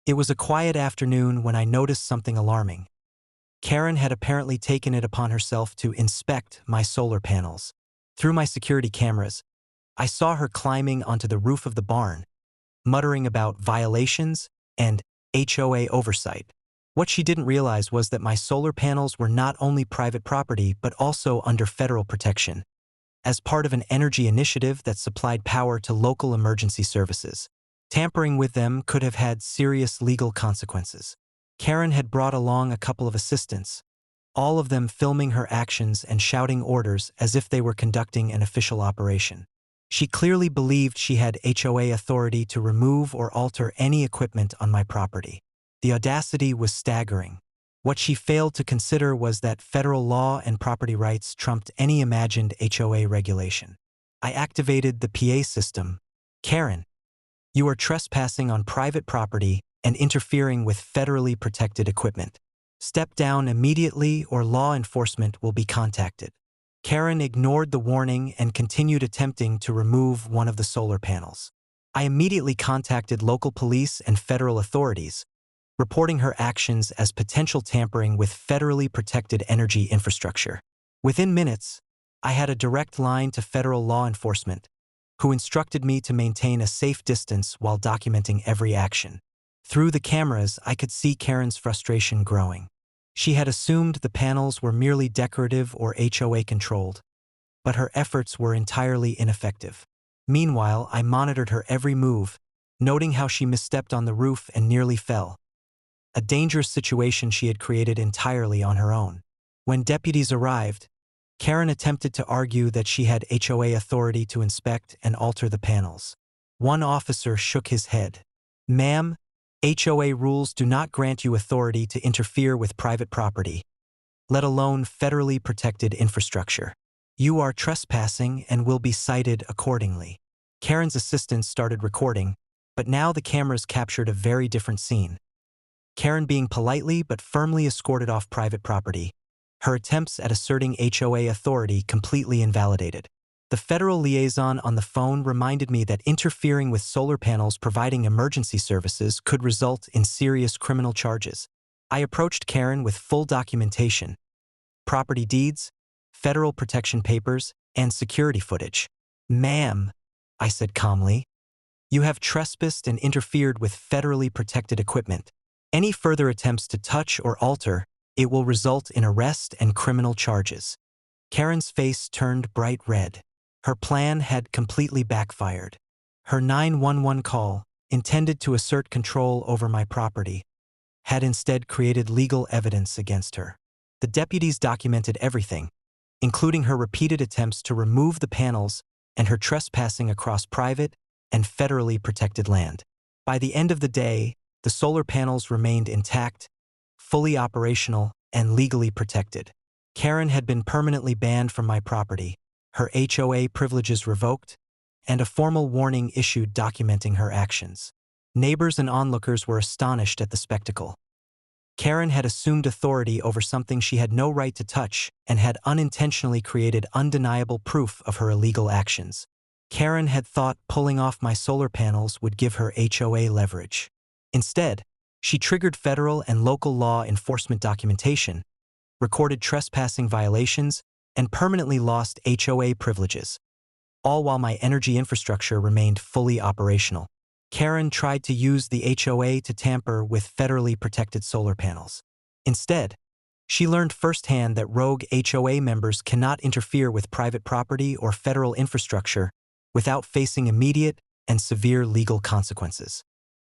It was a quiet afternoon when I noticed something alarming. Karen had apparently taken it upon herself to inspect my solar panels. Through my security cameras, I saw her climbing onto the roof of the barn, muttering about violations and HOA oversight. What she didn't realize was that my solar panels were not only private property but also under federal protection, as part of an energy initiative that supplied power to local emergency services. Tampering with them could have had serious legal consequences. Karen had brought along a couple of assistants, all of them filming her actions and shouting orders as if they were conducting an official operation. She clearly believed she had HOA authority to remove or alter any equipment on my property. The audacity was staggering. What she failed to consider was that federal law and property rights trumped any imagined HOA regulation. I activated the PA system. "Karen, you are trespassing on private property and interfering with federally protected equipment. Step down immediately or law enforcement will be contacted." Karen ignored the warning and continued attempting to remove one of the solar panels. I immediately contacted local police and federal authorities, reporting her actions as potential tampering with federally protected energy infrastructure. Within minutes, I had a direct line to federal law enforcement, who instructed me to maintain a safe distance while documenting every action. Through the cameras, I could see Karen's frustration growing. She had assumed the panels were merely decorative or HOA controlled, but her efforts were entirely ineffective. Meanwhile, I monitored her every move, noting how she misstepped on the roof and nearly fell, a dangerous situation she had created entirely on her own. When deputies arrived, Karen attempted to argue that she had HOA authority to inspect and alter the panels. One officer shook his head. "Ma'am, HOA rules do not grant you authority to interfere with private property, let alone federally protected infrastructure. You are trespassing and will be cited accordingly." Karen's assistants started recording, but now the cameras captured a very different scene. Karen being politely but firmly escorted off private property, her attempts at asserting HOA authority completely invalidated. The federal liaison on the phone reminded me that interfering with solar panels providing emergency services could result in serious criminal charges. I approached Karen with full documentation, property deeds, federal protection papers, and security footage. "Ma'am," I said calmly, "you have trespassed and interfered with federally protected equipment. Any further attempts to touch or alter, it will result in arrest and criminal charges." Karen's face turned bright red. Her plan had completely backfired. Her 911 call, intended to assert control over my property, had instead created legal evidence against her. The deputies documented everything, including her repeated attempts to remove the panels and her trespassing across private and federally protected land. By the end of the day, the solar panels remained intact, fully operational, and legally protected. Karen had been permanently banned from my property, her HOA privileges revoked, and a formal warning issued documenting her actions. Neighbors and onlookers were astonished at the spectacle. Karen had assumed authority over something she had no right to touch and had unintentionally created undeniable proof of her illegal actions. Karen had thought pulling off my solar panels would give her HOA leverage. Instead, she triggered federal and local law enforcement documentation, recorded trespassing violations, and permanently lost HOA privileges, all while my energy infrastructure remained fully operational. Karen tried to use the HOA to tamper with federally protected solar panels. Instead, she learned firsthand that rogue HOA members cannot interfere with private property or federal infrastructure without facing immediate and severe legal consequences.